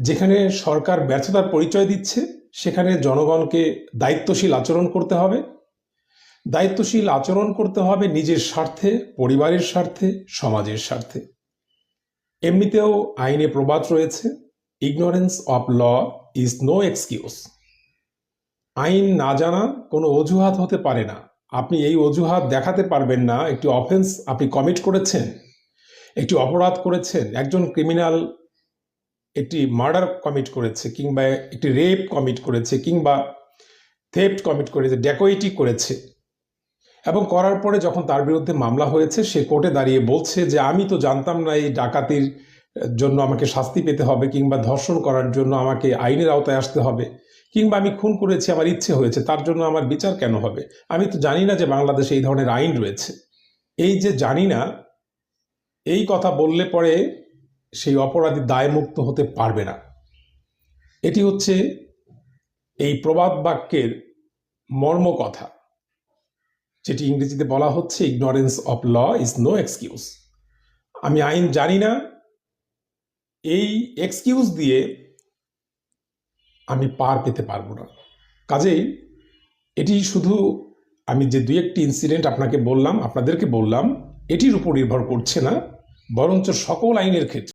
যেখানে সরকার ব্যর্থতার পরিচয় দিচ্ছে সেখানে জনগণকে দায়িত্বশীল আচরণ করতে হবে। দায়িত্বশীল আচরণ করতে হবে নিজের স্বার্থে, পরিবারের স্বার্থে, সমাজের স্বার্থে। এমনিতেও আইনে প্রবাদ রয়েছে, ignorance of law is no excuse. আইন না জানা কোনো অজুহাত হতে পারে না। আপনি এই অজুহাত দেখাতে পারবেন না একটি অফেন্স আপনি কমিট করেছেন, একটি অপরাধ করেছেন, একজন ক্রিমিনাল একটি মার্ডার কমিট করেছে, কিংবা একটি রেপ কমিট করেছে, কিংবা থেফট কমিট করেছে, ড্যাকোইটি করেছে, এবং করার পরে যখন তার বিরুদ্ধে মামলা হয়েছে সে কোর্টে দাঁড়িয়ে বলছে যে আমি তো জানতাম না এই ডাকাতির জন্য আমাকে শাস্তি পেতে হবে, কিংবা ধর্ষণ করার জন্য আমাকে আইনের আওতায় আসতে হবে, কিংবা আমি খুন করেছি আমার ইচ্ছে হয়েছে তার জন্য আমার বিচার কেন হবে, আমি তো জানি না যে বাংলাদেশে এই ধরনের আইন রয়েছে। এই যে জানি না, এই কথা বললে পরে সেই অপরাধী দায়মুক্ত হতে পারবে না। এটি হচ্ছে এই প্রবাদ বাক্যের মর্ম কথা, যেটি ইংরেজিতে বলা হচ্ছে ignorance of law is no excuse. আমি আইন জানি না, এই এক্সকিউজ দিয়ে আমি পার পেতে পারবো না। কাজেই এটি শুধু আমি যে দুই একটি ইনসিডেন্ট আপনাদেরকে বললাম, এটির উপর নির্ভর করছে না, বরঞ্চ সকল আইনের ক্ষেত্রে